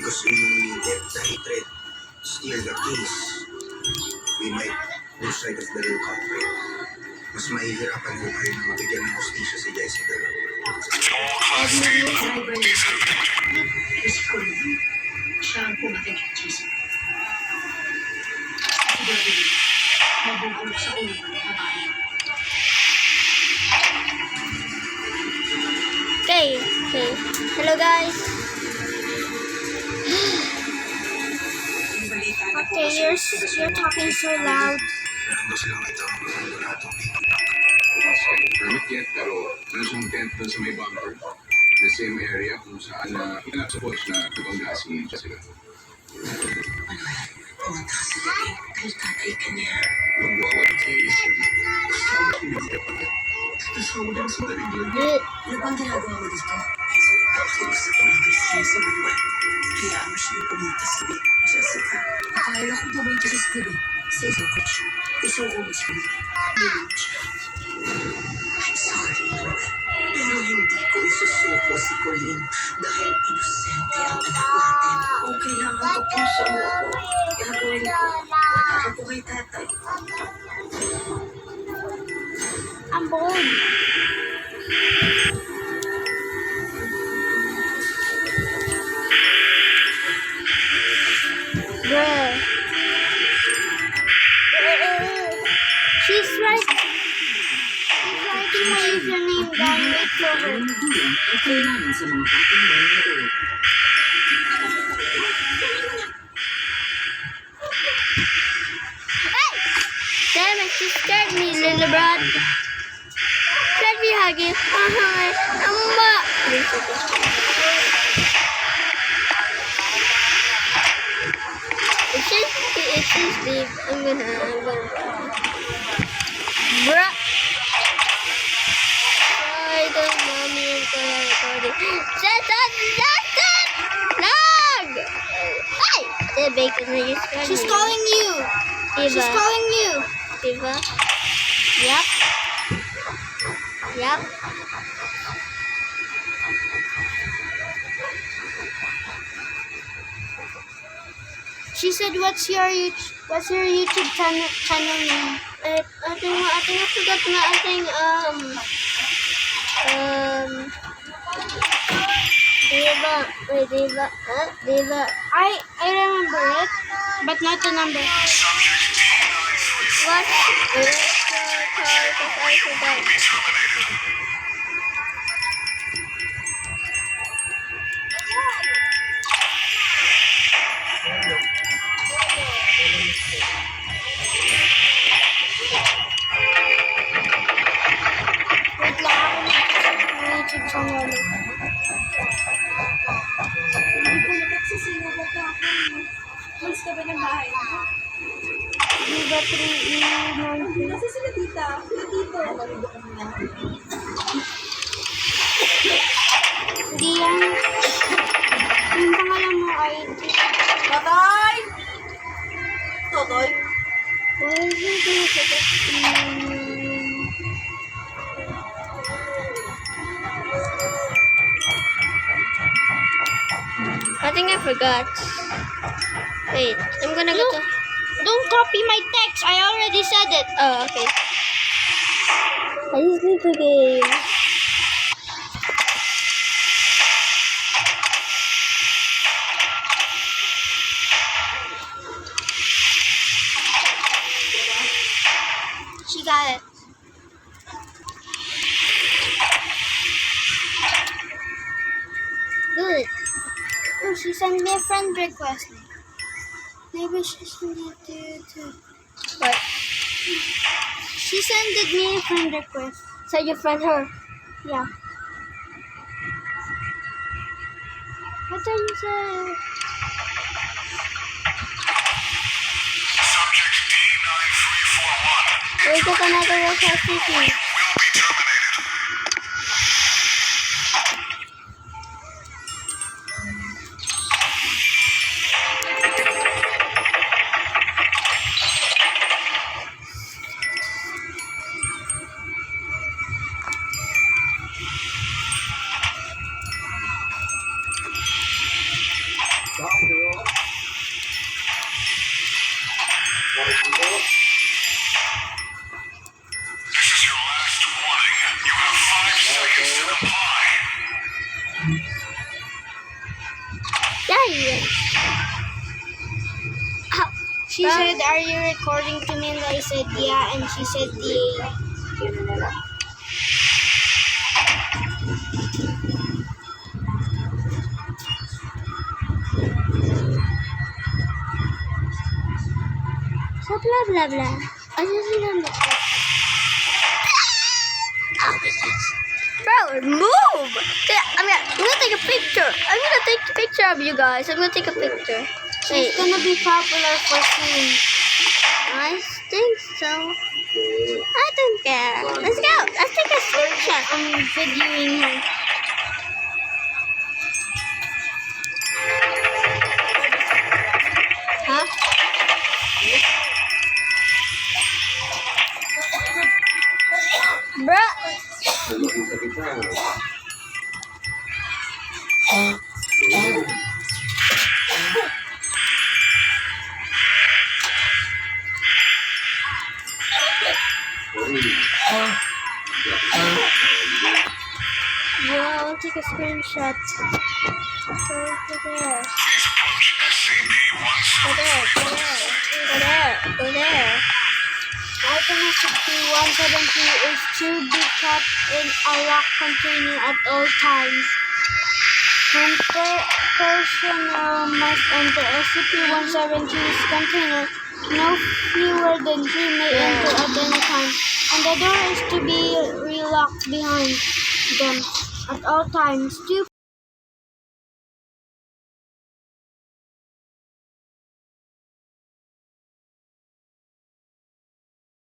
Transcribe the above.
because we let the hatred steal the case, we might lose sight of the real culprit. Mas mahihirapan mo kayo na mabigyan ng hustisya si Jessica. Driver niya. Gusto ko yun. Siya ang pumatay kay Jessica. Sigurado niya, mabubulok sa ulo ng babae. Okay. Hello guys. Okay, you're talking so loud. Meron daw silang ito ang abandonado. Hindi siya permit yet, pero meron siyang tent doon sa may bunker. The same area kung saan hinap sa coach na nabangga si Jessica. Pumunta sa gabi dahil tatay ka niya. Magwawag kay Isam. Tapos hawag sa baril. Ano bang ginagawa mo dito? Kasi nagpapakiusap ko ng Christine sa buwan. Kaya mo siya pumunta sa gabi. Jessica, akala ko pumunta sa gabi. Sa isang coach. Isang ubos mo. I'm sorry, Lord. Pero hindi ko isusuko si Colleen dahil inosente ang anak natin. Kung kailangan ko puso mo ako, gagawin ko. Para ko kay tatay. I'm bored. Bruh. She's right. She's writing my username down. Wait for her. Ang kailangan sa mga batang manonood. Hey! Damn it, she scared me, little brat. Let me hug you. Amma. It's just big. I'm gonna. Bruh. Sorry, don't mommy and gonna record it. Shut up, Lag! Hey! The bacon that you scared She's me. calling you. Diva. She's calling you. Diva. Yep. Yep. She said, "What's your YouTube channel name?" I think I forgot na Diva. Wait, Diva. Diva. I remember it, but not the number. What? Because I forgot. Wait lang ako ng YouTube channel. Hindi ko nagsisinulat na ako. Mas ka ba ng bahay? Diva 3E9. Nasa sila tita. Sila tito. Hindi yan. Yung pangalan mo ay... Tatay! Totoy? I think I forgot. Wait, I'm gonna go to... Don't copy my text. I already said it. Oh, okay. I just need the game. She got it. Good. Oh, she sent me a friend request. Maybe she sent it to you too. What? She sent me a friend request. So you friend her? Yeah. What did you say? Subject D9341 Wait, there's another request. will be terminated. Yeah. She said, "Are you recording to me?" And I said, "Yeah." And she said, "Yeah." So blah blah blah. Ano sila na? Bro, move! I'm gonna take a picture. I'm gonna take a picture of you guys. I'm gonna take a picture. She's gonna be popular for soon. I think so. I don't care. Let's go. Let's take a screenshot. I'm videoing her. Huh? Bruh. Yeah, I'll take a screenshot. Go there. Go there. Go there. Go there. Go there. Item 170 is to be kept in a lock container at all times. Personnel must enter SCP-170's container. No fewer than 3 may enter at any time, and the door is to be relocked behind them at all times. 2